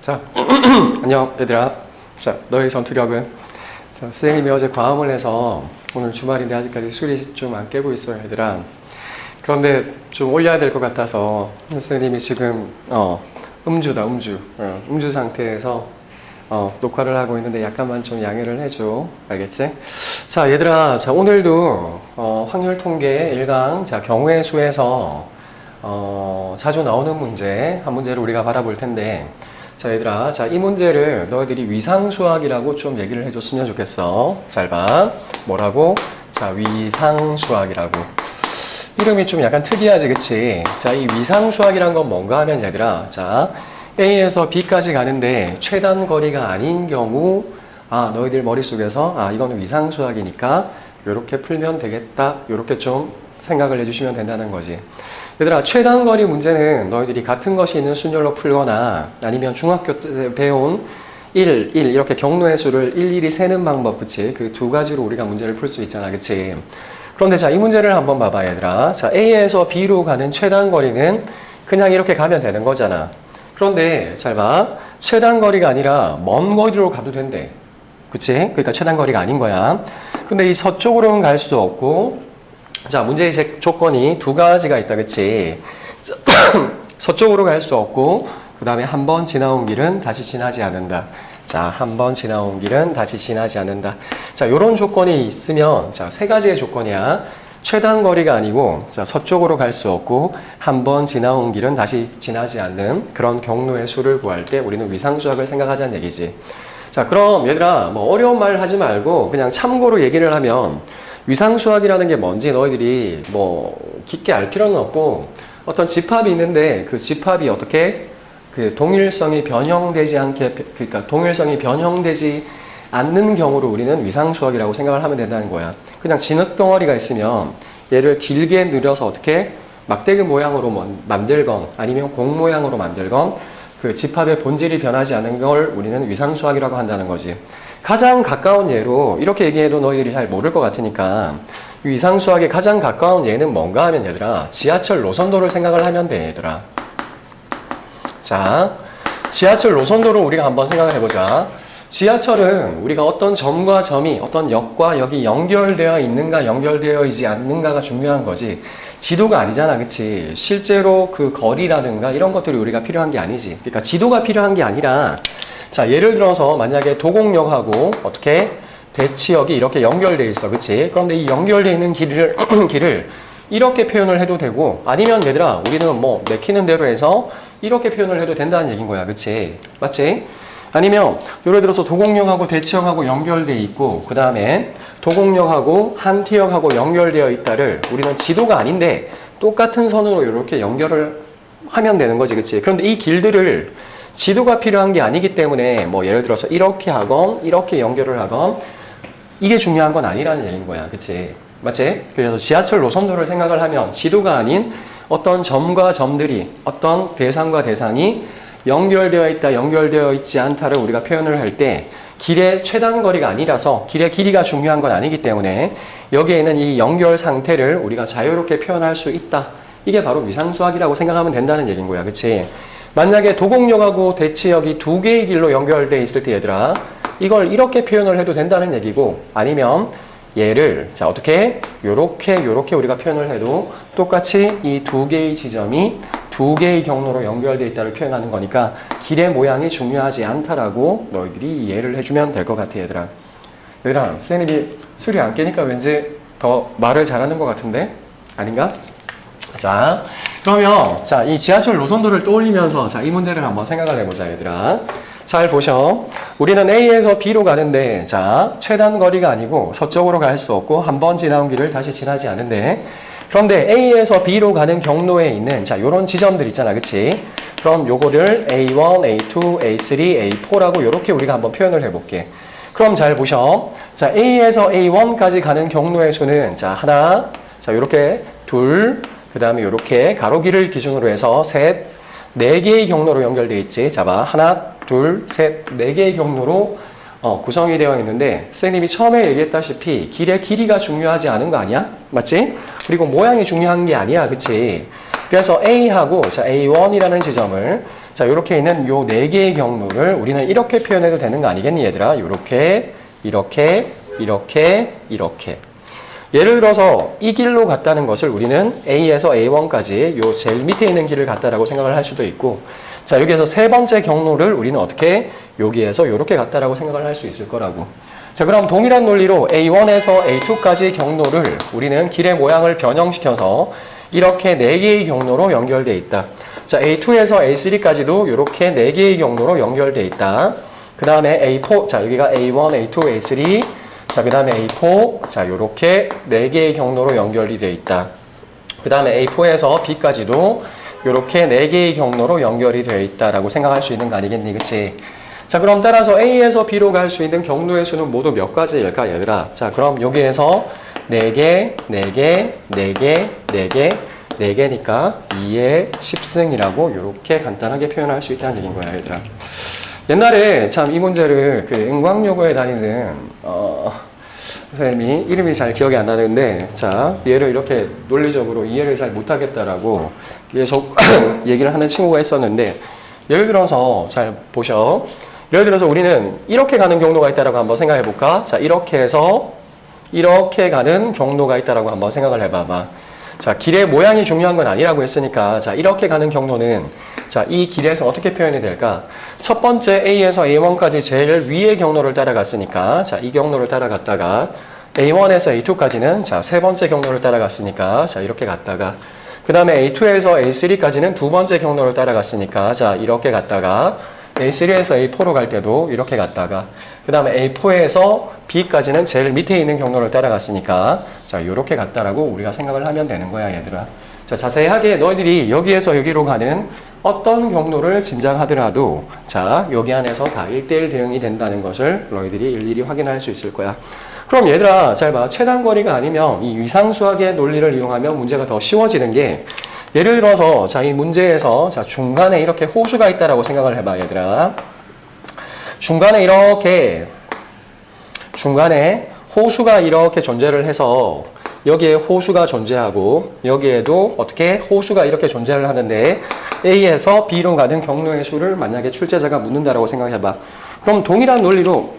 자, 안녕 얘들아. 자, 너의 전투력은? 자, 선생님이 어제 과음을 해서 오늘 주말인데 아직까지 술이 좀 안 깨고 있어요, 얘들아. 그런데 좀 올려야 될 것 같아서 선생님이 지금 음주다, 음주 상태에서 녹화를 하고 있는데 약간만 좀 양해를 해줘. 알겠지? 자, 얘들아. 자, 오늘도 확률 통계 1강 자, 경우의 수에서 자주 나오는 문제 한 문제를 우리가 바라볼 텐데, 자, 얘들아. 자, 이 문제를 너희들이 위상수학이라고 좀 얘기를 해줬으면 좋겠어. 잘 봐. 뭐라고? 자, 위상수학이라고. 이름이 좀 약간 특이하지, 그치? 자, 이 위상수학이란 건 뭔가 하면 얘들아. 자, A에서 B까지 가는데 최단 거리가 아닌 경우, 너희들 머릿속에서, 이거는 위상수학이니까 요렇게 풀면 되겠다. 요렇게 좀 생각을 해주시면 된다는 거지. 얘들아, 최단 거리 문제는 너희들이 같은 것이 있는 순열로 풀거나 아니면 중학교 때 배운 1 이렇게 경로의 수를 일일이 세는 방법, 그치? 그 두 가지로 우리가 문제를 풀 수 있잖아, 그치? 그런데 자, 이 문제를 한번 봐봐, 얘들아. 자, A에서 B로 가는 최단 거리는 그냥 이렇게 가면 되는 거잖아. 그런데 잘 봐. 최단 거리가 아니라 먼 거리로 가도 된대. 그치? 그러니까 최단 거리가 아닌 거야. 근데 이 서쪽으로는 갈 수도 없고, 자, 문제의 조건이 두 가지가 있다, 그치? 서쪽으로 갈 수 없고, 그 다음에 한 번 지나온 길은 다시 지나지 않는다. 자, 한 번 지나온 길은 다시 지나지 않는다. 자, 요런 조건이 있으면, 자, 세 가지의 조건이야. 최단 거리가 아니고, 자, 서쪽으로 갈 수 없고, 한 번 지나온 길은 다시 지나지 않는 그런 경로의 수를 구할 때 우리는 위상수학을 생각하자는 얘기지. 자, 그럼 얘들아, 뭐 어려운 말 하지 말고 그냥 참고로 얘기를 하면 위상수학이라는 게 뭔지 너희들이 뭐 깊게 알 필요는 없고, 어떤 집합이 있는데 그 집합이 어떻게 그 동일성이 변형되지 않게, 그러니까 동일성이 변형되지 않는 경우로 우리는 위상수학이라고 생각을 하면 된다는 거야. 그냥 진흙덩어리가 있으면 얘를 길게 늘려서 어떻게 막대기 모양으로 만들건 아니면 공 모양으로 만들건 그 집합의 본질이 변하지 않는 걸 우리는 위상수학이라고 한다는 거지. 가장 가까운 예로 이렇게 얘기해도 너희들이 잘 모를 것 같으니까 위상수학의 가장 가까운 예는 뭔가 하면 얘들아, 지하철 노선도를 생각을 하면 돼, 얘들아. 자, 지하철 노선도를 우리가 한번 생각을 해보자. 지하철은 우리가 어떤 점과 점이 어떤 역과 역이 연결되어 있는가 연결되어 있지 않는가가 중요한 거지, 지도가 아니잖아, 그치? 실제로 그 거리라든가 이런 것들이 우리가 필요한 게 아니지. 그러니까 지도가 필요한 게 아니라, 자, 예를 들어서 만약에 도곡역하고 어떻게 대치역이 이렇게 연결되어 있어, 그치? 그런데 이 연결되어 있는 길을 이렇게 표현을 해도 되고, 아니면 얘들아, 우리는 뭐 내키는 대로 해서 이렇게 표현을 해도 된다는 얘기인 거야, 그치? 맞지? 아니면 예를 들어서 도곡역하고 대치역하고 연결되어 있고, 그 다음에 도곡역하고 한티역하고 연결되어 있다를 우리는 지도가 아닌데 똑같은 선으로 이렇게 연결을 하면 되는 거지, 그치? 그런데 이 길들을 지도가 필요한 게 아니기 때문에 뭐 예를 들어서 이렇게 하건 이렇게 연결을 하건 이게 중요한 건 아니라는 얘기인 거야, 그치? 맞지? 그래서 지하철 노선도를 생각을 하면 지도가 아닌 어떤 점과 점들이, 어떤 대상과 대상이 연결되어 있다, 연결되어 있지 않다를 우리가 표현을 할 때 길의 최단 거리가 아니라서 길의 길이가 중요한 건 아니기 때문에 여기에 있는 이 연결 상태를 우리가 자유롭게 표현할 수 있다. 이게 바로 위상수학이라고 생각하면 된다는 얘기인 거야, 그치? 만약에 도곡역하고 대치역이 두 개의 길로 연결되어 있을 때 얘들아, 이걸 이렇게 표현을 해도 된다는 얘기고, 아니면 얘를 자, 어떻게 요렇게 우리가 표현을 해도 똑같이 이 두 개의 지점이 두 개의 경로로 연결되어 있다를 표현하는 거니까 길의 모양이 중요하지 않다라고 너희들이 이해를 해주면 될 것 같아, 얘들아. 얘들아, 선생님이 술이 안 깨니까 왠지 더 말을 잘하는 것 같은데? 아닌가? 자, 그러면 자, 이 지하철 노선도를 떠올리면서 자, 이 문제를 한번 생각을 해보자, 얘들아. 잘 보셔. 우리는 A에서 B로 가는데, 자, 최단 거리가 아니고 서쪽으로 갈 수 없고 한 번 지나온 길을 다시 지나지 않는데, 그런데 A에서 B로 가는 경로에 있는 자, 요런 지점들 있잖아, 그치? 그럼 요거를 A1, A2, A3, A4라고 요렇게 우리가 한번 표현을 해볼게. 그럼 잘 보셔. 자, A에서 A1까지 가는 경로의 수는 자, 하나, 자, 요렇게 둘, 그 다음에 요렇게 가로길을 기준으로 해서 셋, 네 개의 경로로 연결되어 있지. 자, 봐. 하나, 둘, 셋, 네 개의 경로로 구성이 되어 있는데, 선생님이 처음에 얘기했다시피 길의 길이가 중요하지 않은 거 아니야? 맞지? 그리고 모양이 중요한 게 아니야, 그치? 그래서 A하고 자, A1이라는 지점을 자, 이렇게 있는 요 4개의 경로를 우리는 이렇게 표현해도 되는 거 아니겠니, 얘들아? 이렇게, 이렇게, 이렇게, 이렇게. 예를 들어서 이 길로 갔다는 것을 우리는 A에서 A1까지 요 제일 밑에 있는 길을 갔다라고 생각을 할 수도 있고, 자, 여기에서 세 번째 경로를 우리는 어떻게 여기에서 이렇게 갔다라고 생각을 할 수 있을 거라고. 자, 그럼 동일한 논리로 A1에서 A2까지 경로를 우리는 길의 모양을 변형시켜서 이렇게 4개의 경로로 연결되어 있다. 자, A2에서 A3까지도 이렇게 4개의 경로로 연결되어 있다. 그 다음에 A4, 자, 여기가 A1, A2, A3, 자, 그 다음에 A4, 자, 요렇게 4개의 경로로 연결이 되어 있다. 그 다음에 A4에서 B까지도 요렇게 4개의 경로로 연결이 되어 있다라고 생각할 수 있는 거 아니겠니, 그치? 자, 그럼 따라서 A에서 B로 갈 수 있는 경로의 수는 모두 몇 가지일까, 얘들아? 자, 그럼 여기에서 4개, 4개, 4개, 4개, 4개니까 2의 10승이라고 요렇게 간단하게 표현할 수 있다는 얘기인 거야, 얘들아. 옛날에 참 이 문제를 그 은광여고에 다니는 선생님이 이름이 잘 기억이 안 나는데, 자, 얘를 이렇게 논리적으로 이해를 잘 못하겠다라고 계속 얘기를 하는 친구가 있었는데, 예를 들어서 잘 보셔. 예를 들어서 우리는 이렇게 가는 경로가 있다라고 한번 생각해 볼까? 자, 이렇게 해서 이렇게 가는 경로가 있다라고 한번 생각을 해봐봐. 자, 길의 모양이 중요한 건 아니라고 했으니까, 자, 이렇게 가는 경로는, 자, 이 길에서 어떻게 표현이 될까? 첫 번째 A에서 A1까지 제일 위의 경로를 따라갔으니까, 자, 이 경로를 따라갔다가, A1에서 A2까지는, 자, 세 번째 경로를 따라갔으니까, 자, 이렇게 갔다가, 그 다음에 A2에서 A3까지는 두 번째 경로를 따라갔으니까, 자, 이렇게 갔다가, A3에서 A4로 갈 때도 이렇게 갔다가, 그 다음에 A4에서 B까지는 제일 밑에 있는 경로를 따라갔으니까, 자, 이렇게 갔다라고 우리가 생각을 하면 되는 거야, 얘들아. 자, 자세하게 너희들이 여기에서 여기로 가는 어떤 경로를 짐작하더라도, 자, 여기 안에서 다 1대1 대응이 된다는 것을 너희들이 일일이 확인할 수 있을 거야. 그럼 얘들아, 잘 봐. 최단거리가 아니면 이 위상수학의 논리를 이용하면 문제가 더 쉬워지는 게, 예를 들어서, 자, 이 문제에서, 자, 중간에 이렇게 호수가 있다라고 생각을 해봐, 얘들아. 중간에 호수가 이렇게 존재를 해서, 여기에 호수가 존재하고, 여기에도 어떻게 호수가 이렇게 존재를 하는데, A에서 B로 가는 경로의 수를 만약에 출제자가 묻는다라고 생각해봐. 그럼 동일한 논리로,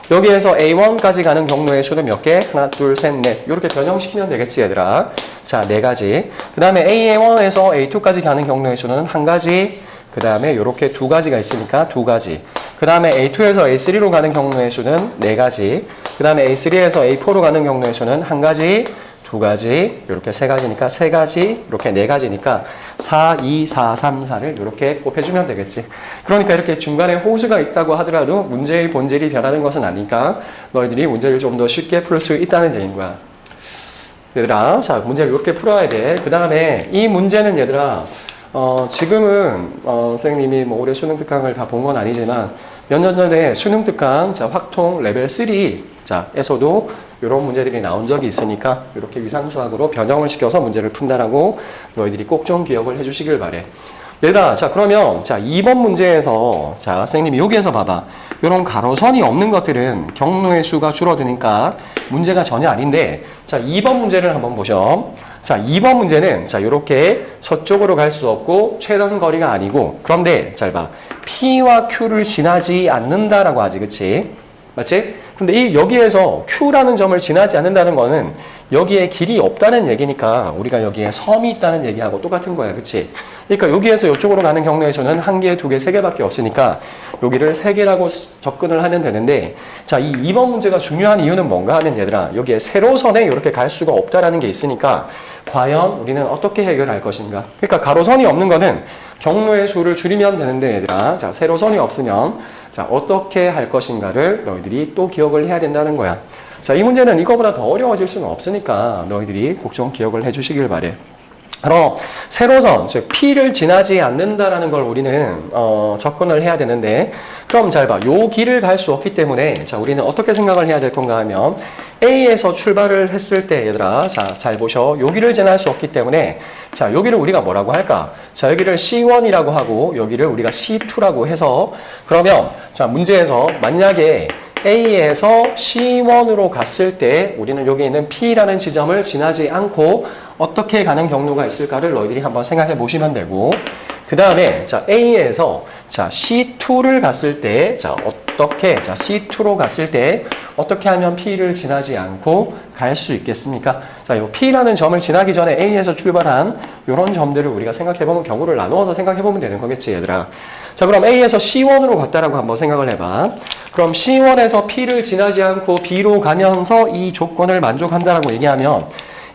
여기에서 A1까지 가는 경로의 수는 몇 개? 하나, 둘, 셋, 넷. 이렇게 변형시키면 되겠지, 얘들아. 자, 4가지. 그 다음에 A1에서 A2까지 가는 경로의 수는 1가지. 그 다음에 이렇게 2가지가 있으니까 2가지. 그 다음에 A2에서 A3로 가는 경로의 수는 4가지. 그 다음에 A3에서 A4로 가는 경로의 수는 1가지, 2가지, 이렇게 3가지니까 3가지, 이렇게 4가지니까 4, 2, 4, 3, 4를 이렇게 곱해주면 되겠지. 그러니까 이렇게 중간에 호수가 있다고 하더라도 문제의 본질이 변하는 것은 아니니까 너희들이 문제를 좀 더 쉽게 풀 수 있다는 얘기인 거야. 얘들아, 자, 문제를 이렇게 풀어야 돼. 그 다음에 이 문제는 얘들아, 지금은 선생님이 뭐 올해 수능 특강을 다 본 건 아니지만 몇 년 전에 수능 특강, 자, 확통 레벨 3, 자, 에서도 이런 문제들이 나온 적이 있으니까 이렇게 위상수학으로 변형을 시켜서 문제를 푼다라고 너희들이 꼭 좀 기억을 해주시길 바래. 얘들아, 자, 그러면, 자, 2번 문제에서, 자, 선생님이 여기에서 봐봐. 이런 가로선이 없는 것들은 경로의 수가 줄어드니까 문제가 전혀 아닌데, 자, 2번 문제를 한번 보셔. 자, 2번 문제는, 자, 요렇게 서쪽으로 갈 수 없고 최단 거리가 아니고, 그런데, 잘 봐. P와 Q를 지나지 않는다라고 하지, 그치? 맞지? 근데 여기에서 Q라는 점을 지나지 않는다는 거는 여기에 길이 없다는 얘기니까 우리가 여기에 섬이 있다는 얘기하고 똑같은 거야. 그치? 그러니까 여기에서 이쪽으로 가는 경로에서는 1개, 2개, 3개밖에 없으니까 여기를 3개라고 접근을 하면 되는데, 자, 이 2번 문제가 중요한 이유는 뭔가 하면 얘들아, 여기에 세로선에 이렇게 갈 수가 없다라는 게 있으니까 과연 우리는 어떻게 해결할 것인가? 그러니까 가로선이 없는 거는 경로의 수를 줄이면 되는데 얘들아, 자, 세로선이 없으면 자, 어떻게 할 것인가를 너희들이 또 기억을 해야 된다는 거야. 자, 이 문제는 이거보다 더 어려워질 수는 없으니까 너희들이 꼭 좀 기억을 해주시길 바래. 그럼 세로선, 즉 P를 지나지 않는다라는 걸 우리는 접근을 해야 되는데, 그럼 잘 봐. 요 길을 갈 수 없기 때문에 자, 우리는 어떻게 생각을 해야 될 건가 하면 A에서 출발을 했을 때 얘들아, 자, 잘 보셔. 여기를 지날 수 없기 때문에 자, 여기를 우리가 뭐라고 할까? 자, 여기를 C1이라고 하고 여기를 우리가 C2라고 해서, 그러면 자, 문제에서 만약에 A에서 C1으로 갔을 때 우리는 여기 있는 P라는 지점을 지나지 않고 어떻게 가는 경로가 있을까를 너희들이 한번 생각해 보시면 되고, 그 다음에 자 A에서 자 C2를 갔을 때 자 어떻게 자 C2로 갔을 때 어떻게 하면 P를 지나지 않고 갈 수 있겠습니까? 자, 이 P라는 점을 지나기 전에 A에서 출발한 이런 점들을 우리가 생각해보면 경우를 나누어서 생각해보면 되는 거겠지, 얘들아. 자, 그럼 A에서 C1으로 갔다라고 한번 생각을 해봐. 그럼 C1에서 P를 지나지 않고 B로 가면서 이 조건을 만족한다라고 얘기하면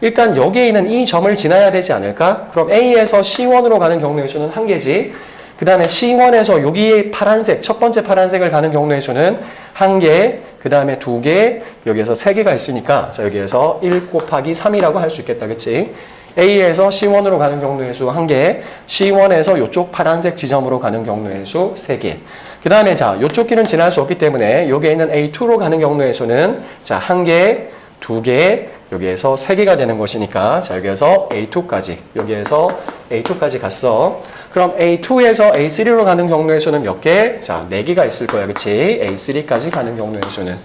일단 여기에 있는 이 점을 지나야 되지 않을까? 그럼 A에서 C1으로 가는 경우의 수는 한 개지. 그 다음에 C1에서 여기 파란색, 첫 번째 파란색을 가는 경우의 수는 한 개, 그 다음에 두 개, 여기에서 세 개가 있으니까 자 여기에서 1 곱하기 3이라고 할 수 있겠다. 그치? A에서 C1으로 가는 경우의 수 한 개, C1에서 이쪽 파란색 지점으로 가는 경우의 수 세 개. 그 다음에 자 이쪽 길은 지날 수 없기 때문에 여기에 있는 A2로 가는 경우의 수는 자 한 개, 두 개, 여기에서 세 개가 되는 것이니까 자 여기에서 A2까지, 여기에서 A2까지 갔어. 그럼 A2에서 A3로 가는 경우의 수는 몇 개? 자, 4개가 있을 거야. 그치? A3까지 가는 경우의 수는.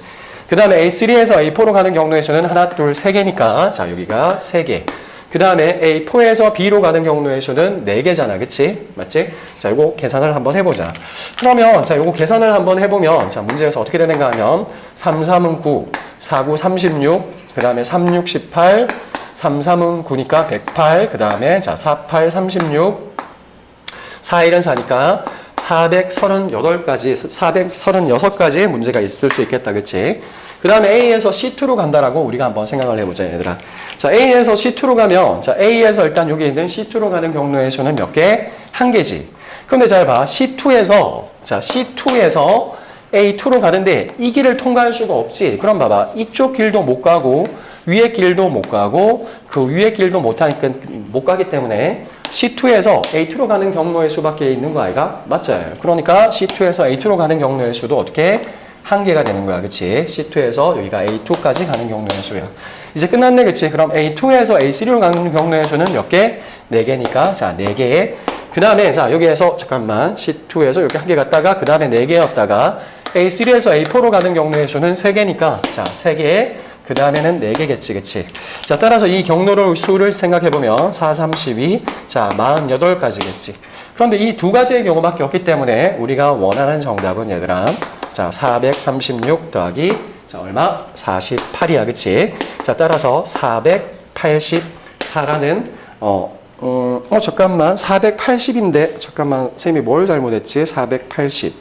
그 다음에 A3에서 A4로 가는 경우의 수는 하나, 둘, 세 개니까 자, 여기가 3개. 그 다음에 A4에서 B로 가는 경우의 수는 4개잖아. 그치? 맞지? 자, 이거 계산을 한번 해보자. 그러면 자, 이거 계산을 한번 해보면 자, 문제에서 어떻게 되는가 하면 3, 3은 9, 4, 9, 36, 그 다음에 3, 6, 18, 3, 3은 9니까 108, 그 다음에 자, 4, 8, 36, 4, 1은 4니까 438가지, 436가지의 문제가 있을 수 있겠다. 그치? 그 다음에 A에서 C2로 간다라고 우리가 한번 생각을 해보자, 얘들아. 자, A에서 C2로 가면, 자, A에서 일단 여기 있는 C2로 가는 경로의 수는 몇 개? 한 개지. 그런데 잘 봐. C2에서, 자, C2에서 A2로 가는데 이 길을 통과할 수가 없지. 그럼 봐봐. 이쪽 길도 못 가고, 위에 길도 못 가고, 그 위에 길도 못 가기 때문에 C2에서 A2로 가는 경로의 수밖에 있는 거 아이가? 맞죠? 그러니까 C2에서 A2로 가는 경로의 수도 어떻게? 한 개가 되는 거야. 그치? C2에서 여기가 A2까지 가는 경로의 수야. 이제 끝났네. 그치? 그럼 A2에서 A3로 가는 경로의 수는 몇 개? 4개니까. 자, 4개. 그 다음에, 자, 여기에서, 잠깐만. C2에서 여기 한 개 갔다가, 그 다음에 4개였다가, A3에서 A4로 가는 경로의 수는 3개니까. 자, 3개. 그 다음에는 4개겠지, 그치? 자, 따라서 이 경로를 수를 생각해보면 4, 32, 자, 48가지겠지. 그런데 이 두 가지의 경우밖에 없기 때문에 우리가 원하는 정답은 얘들아, 자, 436 더하기, 자, 얼마? 48이야, 그치? 자, 따라서 484라는, 잠깐만, 480인데, 잠깐만, 쌤이 뭘 잘못했지? 480,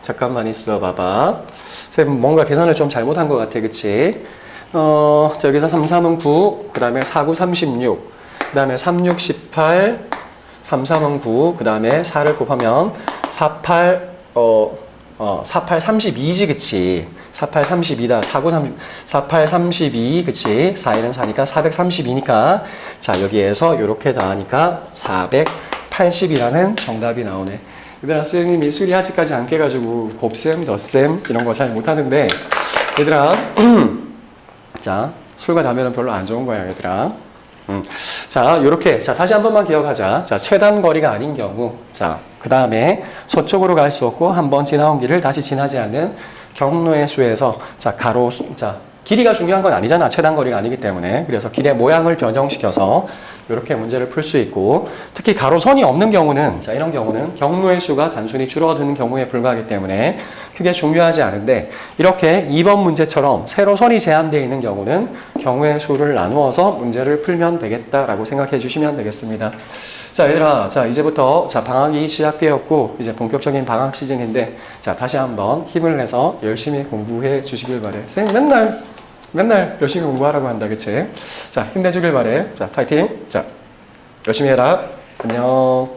잠깐만 있어 봐봐. 쌤 뭔가 계산을 좀 잘못한 것 같아. 그치? 자, 여기서 3, 3은 9, 그 다음에 4, 9, 36, 그 다음에 3, 6, 18, 3, 3은 9, 그 다음에 4를 곱하면 48, 48, 32지, 그치? 48, 32다. 4, 9, 48, 32, 그치? 4, 1은 4니까 432니까. 자, 여기에서 이렇게 더하니까 480이라는 정답이 나오네. 얘들아, 선생님이 수리 아직까지 안 깨가지고 곱셈, 덧셈 이런 거 잘 못하는데 얘들아 자, 술과 담배는 별로 안 좋은 거야, 얘들아. 자, 요렇게 자 다시 한 번만 기억하자. 자, 최단 거리가 아닌 경우, 자, 그 다음에 서쪽으로 갈 수 없고 한 번 지나온 길을 다시 지나지 않는 경로의 수에서 자, 가로, 자, 길이가 중요한 건 아니잖아. 최단 거리가 아니기 때문에. 그래서 길의 모양을 변형시켜서 이렇게 문제를 풀 수 있고, 특히 가로선이 없는 경우는, 자, 이런 경우는 경로의 수가 단순히 줄어드는 경우에 불과하기 때문에 크게 중요하지 않은데, 이렇게 2번 문제처럼 세로선이 제한되어 있는 경우는 경우의 수를 나누어서 문제를 풀면 되겠다라고 생각해 주시면 되겠습니다. 자, 얘들아, 자, 이제부터, 자, 방학이 시작되었고, 이제 본격적인 방학 시즌인데, 자, 다시 한번 힘을 내서 열심히 공부해 주시길 바래. 쌤, 맨날 열심히 공부하라고 한다, 그치? 자, 힘내주길 바래. 자, 파이팅! 자, 열심히 해라. 안녕.